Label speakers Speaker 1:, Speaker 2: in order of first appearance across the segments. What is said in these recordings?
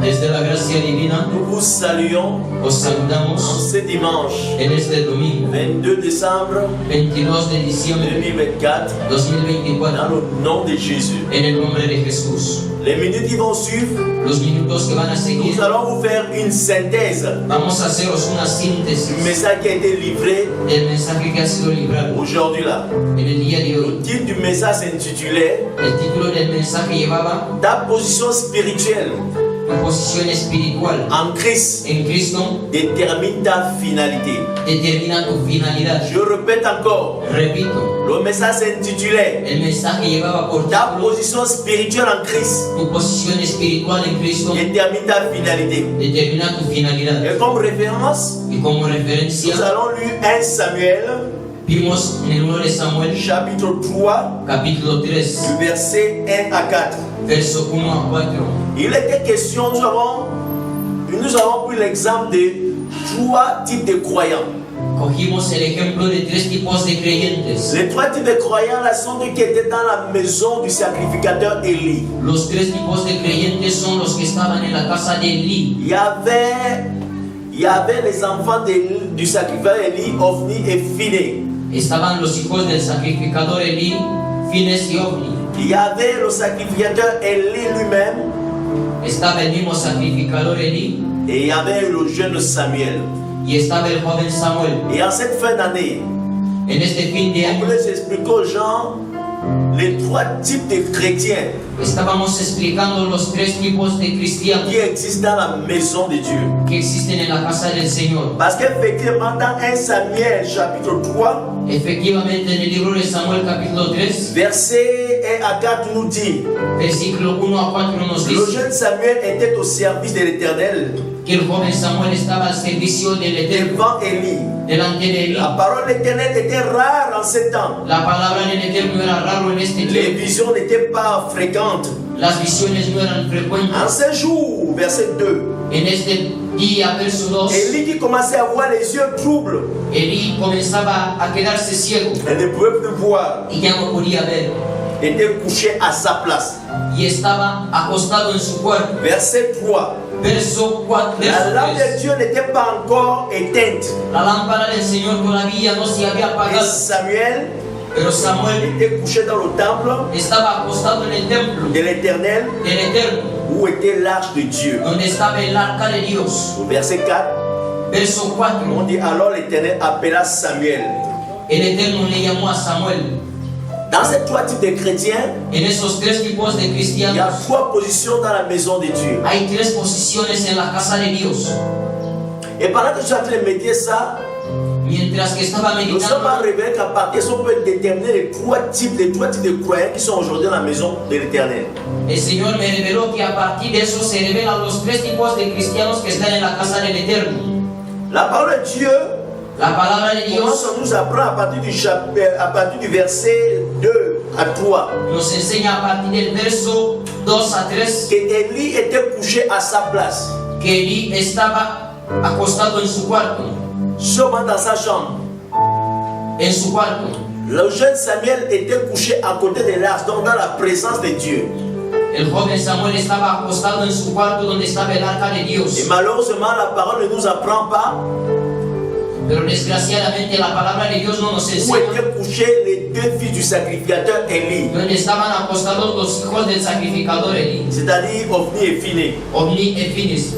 Speaker 1: Desde la gracia divina,
Speaker 2: nous vous saluons
Speaker 1: os saludamos
Speaker 2: ce dimanche
Speaker 1: en este domingo
Speaker 2: 22 décembre
Speaker 1: 22 de diciembre
Speaker 2: 2024
Speaker 1: 2024
Speaker 2: dans le nom de Jésus.
Speaker 1: en el nombre de Jesús.
Speaker 2: Les minutes qui vont suivre,
Speaker 1: Los minutos que van a seguir,
Speaker 2: nous allons vous faire une synthèse
Speaker 1: vamos a haceros una
Speaker 2: du
Speaker 1: síntesis
Speaker 2: message qui a été livré
Speaker 1: del mensaje que ha sido librado
Speaker 2: aujourd'hui là.
Speaker 1: en el día de
Speaker 2: Le
Speaker 1: hoy.
Speaker 2: titre du message s'intitulait
Speaker 1: El título del mensaje llevaba
Speaker 2: Ta position spirituelle
Speaker 1: Tu posición espiritual
Speaker 2: en Christ
Speaker 1: en Cristo
Speaker 2: détermine ta finalité.
Speaker 1: determina tu finalidad.
Speaker 2: Je répète encore,
Speaker 1: Repito,
Speaker 2: le message s'intitulait
Speaker 1: el mensaje llevaba por
Speaker 2: Ta
Speaker 1: título
Speaker 2: position spirituelle en Christ
Speaker 1: Tu posición espiritual en Cristo
Speaker 2: détermine ta finalité.
Speaker 1: determina tu finalidad.
Speaker 2: Et comme référence,
Speaker 1: Y como
Speaker 2: nous
Speaker 1: referencia,
Speaker 2: allons lire 1 Samuel,
Speaker 1: vimos en el 1 de Samuel,
Speaker 2: chapitre 3,
Speaker 1: capítulo 3,
Speaker 2: du verset 1 à 4.
Speaker 1: verso 1 a 4.
Speaker 2: Il était question, nous avons pris l'exemple de 3 types de croyants.
Speaker 1: Cogimos el ejemplo de 3 tipos de creyentes.
Speaker 2: Les 3 types de croyants là sont ceux qui étaient dans la maison du sacrificateur Élie.
Speaker 1: Los 3 tipos de creyentes son los que estaban en la casa de Elí.
Speaker 2: Il y avait les enfants du sacrificateur Élie, Ophni et Phiné.
Speaker 1: Estaban los hijos del sacrificador Elí, Fines y Ofni.
Speaker 2: Il y avait le sacrificateur Élie lui-même
Speaker 1: Estaba el mismo sacrificador Elí
Speaker 2: et il y avait le jeune Samuel.
Speaker 1: y estaba el joven Samuel.
Speaker 2: Et en cette fin d'année,
Speaker 1: En este fin de
Speaker 2: on
Speaker 1: año
Speaker 2: voulait expliquer aux gens les 3 types de chrétiens
Speaker 1: estábamos explicando los 3 tipos de cristianos
Speaker 2: qui existent dans la maison de Dieu.
Speaker 1: que existen en la casa del Señor.
Speaker 2: Parce qu'effectivement, dans 1 Samuel chapitre 3,
Speaker 1: Efectivamente, en el libro de Samuel capítulo 3,
Speaker 2: verset 1 à 4 nous dit
Speaker 1: versículo 1 a 4 nos
Speaker 2: le
Speaker 1: dice
Speaker 2: jeune Samuel était au service de l'Éternel
Speaker 1: que el joven Samuel estaba al servicio del Eterno
Speaker 2: devant Élie.
Speaker 1: delante de Elí.
Speaker 2: La parole de l'Éternel était rare en ce temps.
Speaker 1: La palabra del Eterno era raro en este
Speaker 2: Les
Speaker 1: tiempo.
Speaker 2: visions n'étaient pas fréquentes.
Speaker 1: Las visiones no eran
Speaker 2: En
Speaker 1: frecuentes.
Speaker 2: ce jour, verset 2,
Speaker 1: En este día, verso 2,
Speaker 2: Élie qui commençait à avoir les yeux troubles,
Speaker 1: Elí comenzaba a quedarse ciego
Speaker 2: elle ne pouvait plus voir,
Speaker 1: y ya no podía ver.
Speaker 2: était couché à sa place.
Speaker 1: Y estaba acostado en su cuarto.
Speaker 2: Verset 3,
Speaker 1: Verso 4,
Speaker 2: la
Speaker 1: verso
Speaker 2: lampe
Speaker 1: 3.
Speaker 2: de Dieu n'était pas encore éteinte.
Speaker 1: La lámpara del Señor todavía no se había
Speaker 2: Et
Speaker 1: apagado.
Speaker 2: Samuel
Speaker 1: Pero Samuel
Speaker 2: était couché dans le temple
Speaker 1: estaba acostado en el templo
Speaker 2: de l'Éternel
Speaker 1: del Eterno,
Speaker 2: où était l'arche de Dieu.
Speaker 1: donde estaba el arca de Dios.
Speaker 2: Au verset 4,
Speaker 1: Verso
Speaker 2: on
Speaker 1: 4.
Speaker 2: dit alors l'Éternel appela Samuel.
Speaker 1: El Eterno le llamó a Samuel.
Speaker 2: Dans ces 3 types de chrétiens,
Speaker 1: En esos 3 tipos de
Speaker 2: il y a
Speaker 1: cristianos
Speaker 2: 3 positions dans la maison de Dieu.
Speaker 1: hay 3 posiciones en la casa de Dios.
Speaker 2: Et pendant que je suis en train de méditer ça,
Speaker 1: Mientras que estaba
Speaker 2: nous sommes
Speaker 1: meditando,
Speaker 2: arrivés qu'à partir de ça, on peut déterminer les 3 types de croyants qui sont aujourd'hui dans la maison de l'Éternel.
Speaker 1: el Señor me reveló que a partir de eso se revelan los 3 tipos de cristianos que están en la casa del Eterno.
Speaker 2: La parole de Dieu
Speaker 1: La palabra de
Speaker 2: commence
Speaker 1: Dios
Speaker 2: à nous apprendre à partir du verset 2 à 3
Speaker 1: nos enseña a partir del verso 2 a 3
Speaker 2: que Élie était couché à sa place,
Speaker 1: que Elí estaba acostado en su cuarto.
Speaker 2: seulement dans sa chambre.
Speaker 1: En su cuarto.
Speaker 2: Le jeune Samuel était couché à côté de l'arche, donc dans la présence de Dieu.
Speaker 1: El joven Samuel estaba acostado en su cuarto donde estaba el arca de
Speaker 2: Et
Speaker 1: Dios.
Speaker 2: malheureusement, la parole ne nous apprend pas
Speaker 1: Pero desgraciadamente la palabra de Dios no nos
Speaker 2: Où
Speaker 1: enseña
Speaker 2: étaient couchés les deux fils du sacrificateur Élie,
Speaker 1: donde estaban acostados los hijos del sacrificador Elí,
Speaker 2: c'est-à-dire Ophni et Phinées.
Speaker 1: Ovni et Finis.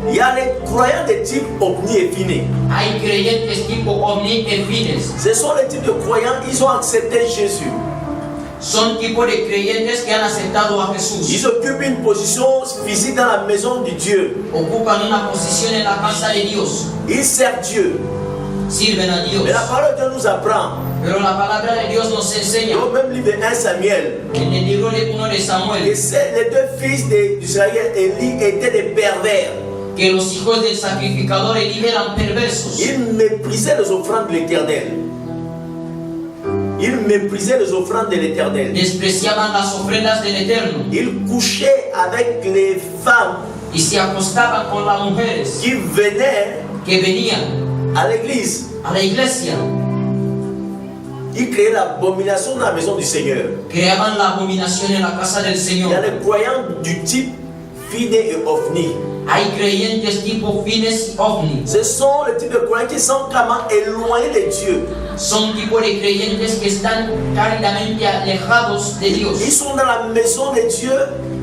Speaker 2: Il y a les croyants de type Ophni et Phinées.
Speaker 1: Hay creyentes tipo Ovni et Fines.
Speaker 2: Ce sont les types de croyants, ils ont accepté Jésus.
Speaker 1: Son tipo de creyentes que han aceptado a Jesús.
Speaker 2: Ils occupent une position physique dans la maison de Dieu.
Speaker 1: Ocupan una posición en la casa de Dios.
Speaker 2: Ils servent Dieu.
Speaker 1: Sirven a Dios.
Speaker 2: Mais la parole de Dieu nous apprend.
Speaker 1: Pero la palabra de Dios nos enseña.
Speaker 2: Au même livre de 1 Samuel,
Speaker 1: En el libro de 1 de
Speaker 2: que
Speaker 1: Samuel,
Speaker 2: les deux fils d'Israël, Élie, étaient des pervers.
Speaker 1: que los hijos del sacrificador Elí eran perversos.
Speaker 2: Ils méprisaient les offrandes de l'Éternel. Ils méprisaient les offrandes de l'Éternel.
Speaker 1: Despreciaban las ofrendas del Eterno
Speaker 2: Ils couchaient avec les femmes
Speaker 1: y se acostaban con las mujeres
Speaker 2: qui venaient
Speaker 1: que venían
Speaker 2: à l'église.
Speaker 1: a la iglesia.
Speaker 2: Ils créaient l'abomination dans la maison du Seigneur.
Speaker 1: Creaban la abominación en la casa del
Speaker 2: Il y a
Speaker 1: Señor.
Speaker 2: les croyants du type Phinées et Ophni.
Speaker 1: Hay creyentes tipo Fines y Ovni.
Speaker 2: Ce sont les types de croyants qui sont carrément éloignés de Dieu.
Speaker 1: Son tipo de creyentes que están cáridamente alejados de Dios.
Speaker 2: Ils sont dans la maison de Dieu.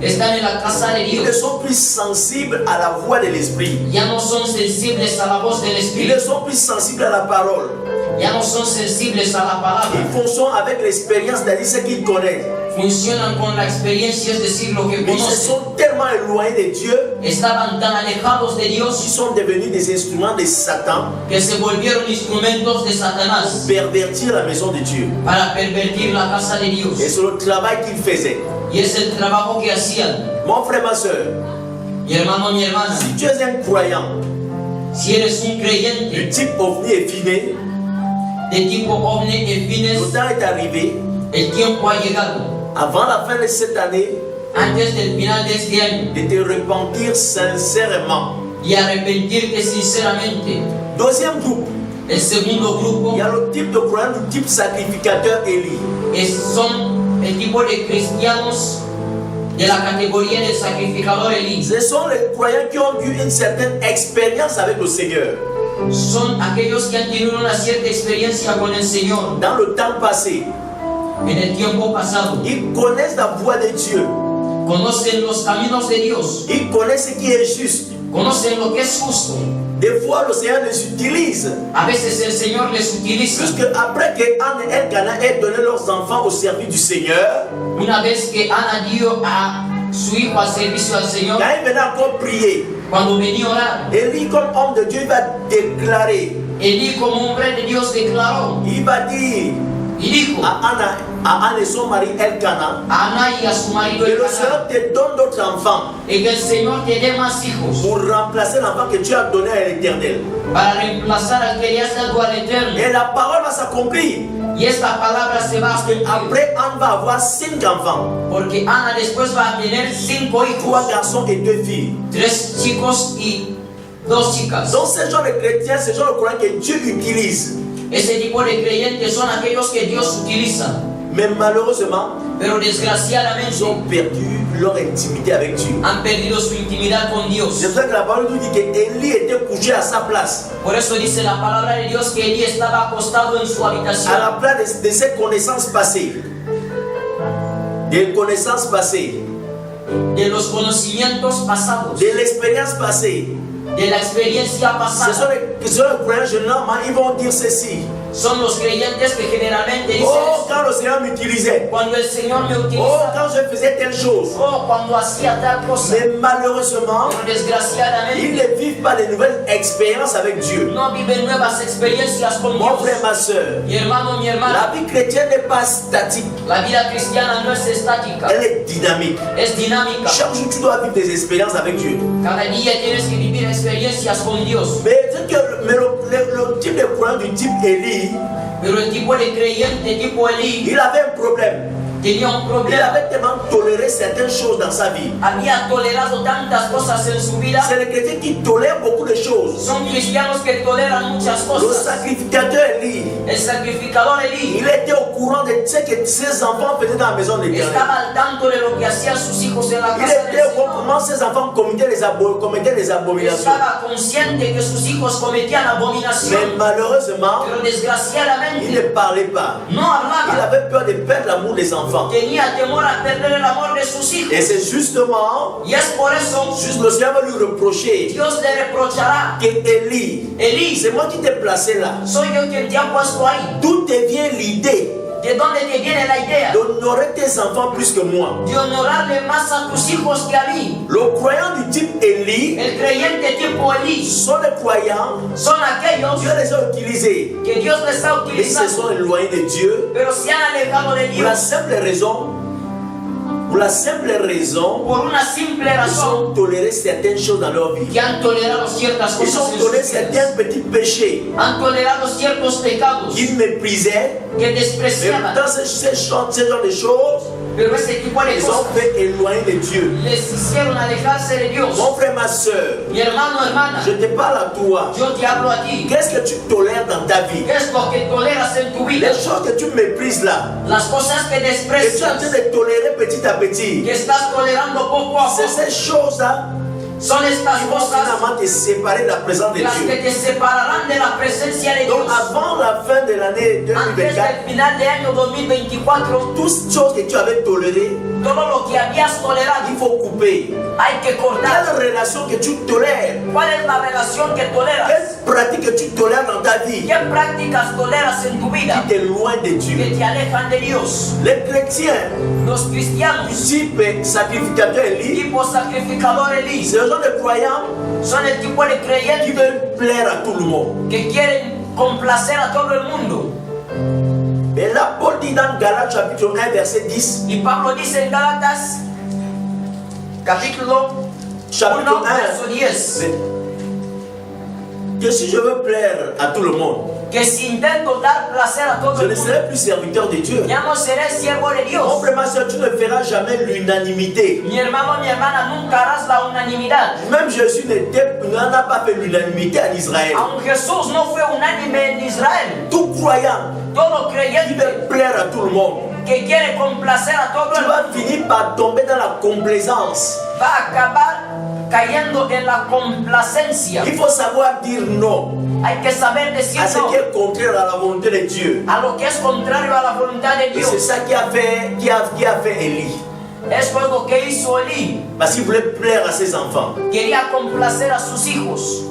Speaker 1: Están en la casa de
Speaker 2: Ils ne
Speaker 1: Dios.
Speaker 2: sont plus sensibles à la voix de l'Esprit.
Speaker 1: Ya no son sensibles a la voz del
Speaker 2: Ils
Speaker 1: Espíritu.
Speaker 2: ne sont plus sensibles à la parole.
Speaker 1: Ya no son sensibles a la
Speaker 2: Ils
Speaker 1: palabra.
Speaker 2: fonctionnent avec l'expérience, c'est-à-dire ce qu'ils connaissent.
Speaker 1: Funcionan con la experiencia, es decir, lo que
Speaker 2: Ils se
Speaker 1: conocen.
Speaker 2: sont tellement éloignés de Dieu
Speaker 1: Estaban tan alejados de
Speaker 2: qu'ils
Speaker 1: Dios
Speaker 2: sont devenus des instruments de Satan
Speaker 1: que se volvieron instrumentos de
Speaker 2: pour
Speaker 1: Satanás
Speaker 2: pervertir la maison de Dieu.
Speaker 1: para pervertir la casa de
Speaker 2: Et
Speaker 1: Dios.
Speaker 2: c'est le travail qu'ils faisaient.
Speaker 1: Y es el trabajo que hacían.
Speaker 2: Mon frère, ma soeur,
Speaker 1: Mi hermano, mi hermana,
Speaker 2: si tu es un croyant
Speaker 1: si eres un
Speaker 2: du
Speaker 1: creyente
Speaker 2: type Ophni et Phinées,
Speaker 1: de tipo Ovni y
Speaker 2: le
Speaker 1: Fines,
Speaker 2: temps est arrivé,
Speaker 1: el tiempo ha llegado,
Speaker 2: avant la fin de cette année,
Speaker 1: antes del final de este año,
Speaker 2: de te repentir sincèrement.
Speaker 1: y arrepentirte sinceramente.
Speaker 2: Deuxième groupe,
Speaker 1: El segundo
Speaker 2: il
Speaker 1: grupo
Speaker 2: y a le type de croyant du type sacrificateur Élie.
Speaker 1: son el tipo de cristianos de la categoría del sacrificador Elí.
Speaker 2: Ce sont les croyants qui ont eu une certaine expérience avec le Seigneur
Speaker 1: Son aquellos que han tenido una cierta experiencia con el Señor
Speaker 2: dans le temps passé.
Speaker 1: en el tiempo pasado.
Speaker 2: Ils connaissent la voix de Dieu.
Speaker 1: Conocen los caminos de Dios,
Speaker 2: Ils connaissent ce qui est juste.
Speaker 1: conocen lo que es justo.
Speaker 2: Des fois, le Seigneur les utilise.
Speaker 1: A veces el Señor les utiliza.
Speaker 2: Puisque après que Anne et Elkana aient donné leurs enfants au service du Seigneur,
Speaker 1: Una vez que Ana dio a su hijo al servicio al Señor,
Speaker 2: quand il venait encore prier,
Speaker 1: cuando venía a orar,
Speaker 2: Élie, comme homme de Dieu, il va déclarer,
Speaker 1: Elí como hombre de Dios declaró
Speaker 2: il va dire
Speaker 1: y dijo
Speaker 2: à Anne et son mari Elkana,
Speaker 1: a Ana y a su marido
Speaker 2: que le
Speaker 1: Elcana,
Speaker 2: Seigneur te donne d'autres enfants
Speaker 1: y que el Señor te dé más hijos
Speaker 2: pour remplacer l'enfant que tu as donné à l'Éternel.
Speaker 1: para reemplazar al que le has dado al Eterno.
Speaker 2: Et la parole va s'accomplir.
Speaker 1: Y esta palabra se va a cumplir,
Speaker 2: Après, Anne va avoir 5 enfants,
Speaker 1: porque Ana después va a tener 5
Speaker 2: 3
Speaker 1: hijos,
Speaker 2: garçons et 2 filles.
Speaker 1: 3 chicos y 2 chicas.
Speaker 2: Donc, ce genre de chrétiens, ce genre de croyants que Dieu utilise.
Speaker 1: Ese tipo de creyentes son aquellos que Dios utiliza,
Speaker 2: Mais malheureusement,
Speaker 1: pero
Speaker 2: ils
Speaker 1: desgraciadamente
Speaker 2: ont perdu leur intimité avec Dieu.
Speaker 1: han perdido su intimidad con Dios.
Speaker 2: C'est pour ça que la parole nous dit qu'Élie était couché à sa place,
Speaker 1: Por eso dice la palabra de Dios que Elí estaba acostado en su
Speaker 2: à
Speaker 1: habitación,
Speaker 2: la place de ses connaissances passées. Des connaissances passées,
Speaker 1: de los conocimientos pasados,
Speaker 2: de l'expérience passée.
Speaker 1: de la experiencia
Speaker 2: Ce sont
Speaker 1: pasada.
Speaker 2: les croyants généralement, ils vont dire ceci.
Speaker 1: Son los creyentes que generalmente dicen
Speaker 2: Oh,
Speaker 1: eso.
Speaker 2: quand le Seigneur m'utilisait.
Speaker 1: Cuando el Señor me
Speaker 2: Oh,
Speaker 1: utiliza,
Speaker 2: quand je faisais telle chose.
Speaker 1: o cuando hacía tal cosa.
Speaker 2: Mais malheureusement,
Speaker 1: Pero
Speaker 2: ils
Speaker 1: desgraciadamente
Speaker 2: ne vivent pas de nouvelles expériences avec Dieu.
Speaker 1: no viven nuevas experiencias con
Speaker 2: Mon frère,
Speaker 1: Dios.
Speaker 2: ma soeur,
Speaker 1: Mi hermano, mi hermana,
Speaker 2: la vie chrétienne n'est pas statique,
Speaker 1: la vida cristiana no es estática,
Speaker 2: elle est dynamique.
Speaker 1: es dinámica.
Speaker 2: Chaque jour, tu dois vivre des expériences avec Dieu.
Speaker 1: Cada día tienes que vivir experiencias con Dios.
Speaker 2: Mais, le type de croyant du type Élie,
Speaker 1: Pero el tipo de creyente tipo Elí
Speaker 2: il avait un problème.
Speaker 1: tenía un
Speaker 2: Il
Speaker 1: problema.
Speaker 2: avait tellement toléré certaines choses dans sa vie.
Speaker 1: Había tolerado tantas cosas en su vida.
Speaker 2: C'est les chrétiens qui tolèrent beaucoup de choses.
Speaker 1: Son cristianos que toleran muchas
Speaker 2: Le
Speaker 1: cosas.
Speaker 2: sacrificateur Élie,
Speaker 1: El sacrificador Elí
Speaker 2: il était au courant de ce que ses enfants faisaient dans la maison de l'Éternel.
Speaker 1: estaba al tanto de lo que hacían sus hijos en la
Speaker 2: Il
Speaker 1: casa del
Speaker 2: était au courant
Speaker 1: Señor.
Speaker 2: comment ses enfants commettaient les abominations.
Speaker 1: Estaba consciente que sus hijos cometían
Speaker 2: Mais
Speaker 1: abominación.
Speaker 2: malheureusement,
Speaker 1: Pero
Speaker 2: il ne
Speaker 1: desgraciadamente
Speaker 2: parlait pas.
Speaker 1: no
Speaker 2: Il
Speaker 1: hablaba.
Speaker 2: avait peur de perdre l'amour des enfants.
Speaker 1: Tenía temor a perder el amor de sus
Speaker 2: Et
Speaker 1: hijos.
Speaker 2: c'est justement,
Speaker 1: Y es por eso
Speaker 2: juste le Seigneur va lui reprocher
Speaker 1: Dios le reprochará.
Speaker 2: que Élie,
Speaker 1: Elí,
Speaker 2: c'est moi qui t'ai placé là.
Speaker 1: soy yo quien te ha puesto ahí.
Speaker 2: D'où te vient l'idée
Speaker 1: ¿De dónde te viene la idea
Speaker 2: d'honorer tes enfants plus que moi?
Speaker 1: de honorarle más a tus hijos que a mí?
Speaker 2: Le croyant du type Élie
Speaker 1: El creyente tipo Elí
Speaker 2: sont les croyants,
Speaker 1: son aquellos
Speaker 2: Dieu les a utilisés,
Speaker 1: que Dios les ha
Speaker 2: mais ils se
Speaker 1: utilizado,
Speaker 2: sont éloignés de Dieu
Speaker 1: pero se han alejado de
Speaker 2: pour la
Speaker 1: Dios
Speaker 2: simple raison,
Speaker 1: por una simple
Speaker 2: ils
Speaker 1: razón,
Speaker 2: ont toléré certaines choses dans leur vie.
Speaker 1: que han tolerado ciertas
Speaker 2: Ils
Speaker 1: cosas
Speaker 2: ont
Speaker 1: en
Speaker 2: toléré
Speaker 1: sus vidas.
Speaker 2: certains petits péchés
Speaker 1: Han tolerado ciertos pecados
Speaker 2: qu'ils méprisaient.
Speaker 1: que
Speaker 2: Mais
Speaker 1: despreciaban,
Speaker 2: dans ce genre de choses,
Speaker 1: pero ese tipo de
Speaker 2: ils ont
Speaker 1: cosas
Speaker 2: fait éloigner de Dieu.
Speaker 1: les hicieron alejarse de Dios.
Speaker 2: Mon frère, ma soeur,
Speaker 1: Mi hermano, hermana,
Speaker 2: je te parle à toi.
Speaker 1: yo te hablo a ti.
Speaker 2: Qu'est-ce que tu tolères dans ta vie?
Speaker 1: ¿Qué es lo que toleras en tu vida?
Speaker 2: Les choses que tu méprises là,
Speaker 1: Las cosas que
Speaker 2: que tu es en
Speaker 1: desprecias,
Speaker 2: train de tolérer petit à petit,
Speaker 1: que estás tolerando poco a
Speaker 2: c'est
Speaker 1: poco,
Speaker 2: ces choses-là
Speaker 1: son estas
Speaker 2: qui vont
Speaker 1: cosas
Speaker 2: finalement te séparer de la présence de
Speaker 1: las que
Speaker 2: Dieu.
Speaker 1: te separarán de la presencia de
Speaker 2: Donc
Speaker 1: Dios.
Speaker 2: avant la fin de l'année
Speaker 1: Antes
Speaker 2: 2024,
Speaker 1: del final de año 2024,
Speaker 2: toutes ces choses que tu avais tolérées,
Speaker 1: todo lo que habías tolerado
Speaker 2: il faut couper.
Speaker 1: hay que cortar.
Speaker 2: Quelle relation que tu tolères,
Speaker 1: ¿Cuál es la relación que toleras?
Speaker 2: quelle pratique que tu tolères dans ta vie,
Speaker 1: ¿Qué prácticas toleras en tu vida
Speaker 2: qui t'éloigne de
Speaker 1: que
Speaker 2: Dieu.
Speaker 1: te alejan de Dios?
Speaker 2: Les chrétiens
Speaker 1: Los
Speaker 2: du
Speaker 1: cristianos,
Speaker 2: type sacrificateur Élie,
Speaker 1: tipo sacrificador Elí,
Speaker 2: c'est le genre de croyants
Speaker 1: son el tipo de
Speaker 2: qui
Speaker 1: creyentes
Speaker 2: veulent plaire à tout le monde.
Speaker 1: que quieren complacer a todo el mundo.
Speaker 2: Et là, Paul dit dans Galates chapitre 1, verset 10,
Speaker 1: Y Pablo dice en Gálatas, capítulo 1,
Speaker 2: chapitre
Speaker 1: verso
Speaker 2: 1,
Speaker 1: 10,
Speaker 2: que si je veux plaire à tout le monde,
Speaker 1: que si intento dar placer a todo
Speaker 2: je
Speaker 1: el
Speaker 2: ne
Speaker 1: mundo,
Speaker 2: serai plus serviteur de Dieu.
Speaker 1: ya no seré siervo de
Speaker 2: Mon
Speaker 1: Dios.
Speaker 2: frère, ma soeur, tu ne feras jamais l'unanimité.
Speaker 1: Mi hermano, mi hermana, nunca harás la unanimidad.
Speaker 2: Même Jésus n'a pas fait l'unanimité en Israël.
Speaker 1: Aun Jesús no fue unánime en Israel.
Speaker 2: Tout croyant
Speaker 1: Todo
Speaker 2: qui
Speaker 1: creyente
Speaker 2: veut plaire à tout le monde,
Speaker 1: que quiere complacer a todo
Speaker 2: tu
Speaker 1: el
Speaker 2: vas
Speaker 1: mundo
Speaker 2: finir par tomber dans la complaisance.
Speaker 1: va a acabar cayendo en la complacencia.
Speaker 2: Il faut savoir dire non
Speaker 1: Hay que saber decir
Speaker 2: à ce
Speaker 1: no
Speaker 2: qui est contraire à la volonté de Dieu.
Speaker 1: a lo que es contrario a la voluntad de
Speaker 2: Et c'est
Speaker 1: Dios.
Speaker 2: ça qui a fait Élie.
Speaker 1: Eso es lo que hizo Elí.
Speaker 2: Parce qu'il voulait plaire à ses enfants.
Speaker 1: Quería complacer a sus hijos.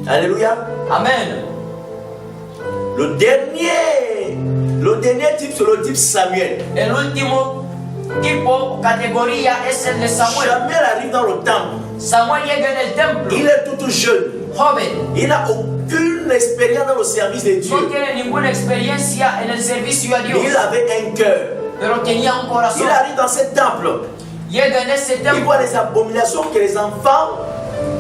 Speaker 2: Alléluia.
Speaker 1: Amén.
Speaker 2: Le dernier type, c'est le type Samuel.
Speaker 1: El último tipo, categoría, es el de Samuel.
Speaker 2: Samuel arrive dans le temple.
Speaker 1: Samuel llega en el templo,
Speaker 2: Il est tout jeune.
Speaker 1: joven,
Speaker 2: Il n'a aucune expérience dans le service de
Speaker 1: no
Speaker 2: Dieu.
Speaker 1: tiene ninguna experiencia en el servicio a
Speaker 2: Mais
Speaker 1: Dios,
Speaker 2: il avait un cœur.
Speaker 1: pero tenía un corazón.
Speaker 2: Il arrive dans ce temple.
Speaker 1: Llega en ese
Speaker 2: Il
Speaker 1: templo,
Speaker 2: voit les abominations que les enfants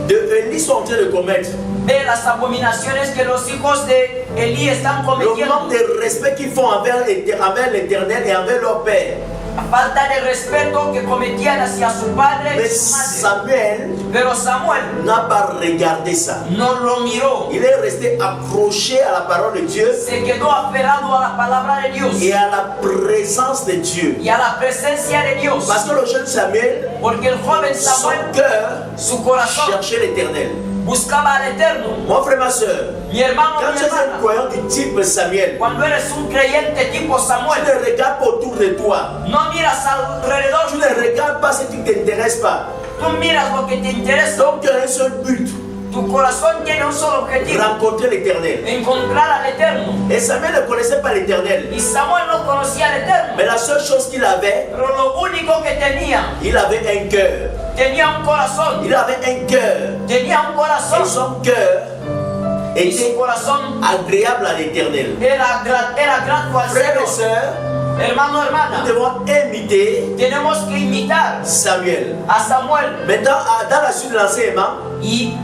Speaker 2: de Élie sont en train de commettre.
Speaker 1: ve las abominaciones que los hijos de Elí están
Speaker 2: Le
Speaker 1: cometiendo,
Speaker 2: manque de respect qu'ils font envers l'Éternel et envers leur père.
Speaker 1: la falta de respeto que cometían hacia su padre
Speaker 2: Mais
Speaker 1: y su madre.
Speaker 2: Samuel
Speaker 1: Pero Samuel
Speaker 2: n'a pas regardé ça.
Speaker 1: no lo miró,
Speaker 2: Il est resté accroché à la parole de Dieu
Speaker 1: se quedó aferrado a la palabra de Dios
Speaker 2: et à la présence de Dieu.
Speaker 1: y a la presencia de Dios,
Speaker 2: Parce que le jeune Samuel,
Speaker 1: porque el joven
Speaker 2: son
Speaker 1: Samuel,
Speaker 2: cœur
Speaker 1: su corazón
Speaker 2: cherchait l'Éternel.
Speaker 1: buscaba al Eterno.
Speaker 2: Mon frère, ma soeur,
Speaker 1: Mi hermano,
Speaker 2: quand
Speaker 1: mi
Speaker 2: tu es un
Speaker 1: hermana,
Speaker 2: croyant du type Samuel,
Speaker 1: cuando eres un creyente tipo
Speaker 2: tu
Speaker 1: Samuel,
Speaker 2: ne regardes pas autour de toi.
Speaker 1: no miras alrededor,
Speaker 2: Tu ne regardes pas ce qui ne t'intéresse pas.
Speaker 1: tú miras lo que te interesa.
Speaker 2: Donc tu as un seul but,
Speaker 1: Tu corazón tiene un solo objetivo,
Speaker 2: rencontrer l'Éternel.
Speaker 1: encontrar al Eterno.
Speaker 2: Et Samuel ne connaissait pas l'Éternel.
Speaker 1: Y Samuel no conocía al Eterno,
Speaker 2: Mais la seule chose qu'il avait,
Speaker 1: pero lo único que
Speaker 2: il avait un cœur.
Speaker 1: tenía un corazón,
Speaker 2: Il avait un cœur.
Speaker 1: tenía un
Speaker 2: Et
Speaker 1: corazón,
Speaker 2: son cœur
Speaker 1: y su
Speaker 2: était
Speaker 1: corazón
Speaker 2: agréable à l'Éternel.
Speaker 1: era grato al
Speaker 2: Frères et
Speaker 1: Señor.
Speaker 2: sœurs,
Speaker 1: Hermano,
Speaker 2: nous
Speaker 1: hermana,
Speaker 2: devons imiter
Speaker 1: tenemos que imitar
Speaker 2: Samuel.
Speaker 1: a Samuel.
Speaker 2: Maintenant, dans la suite de l'enseignement,
Speaker 1: Y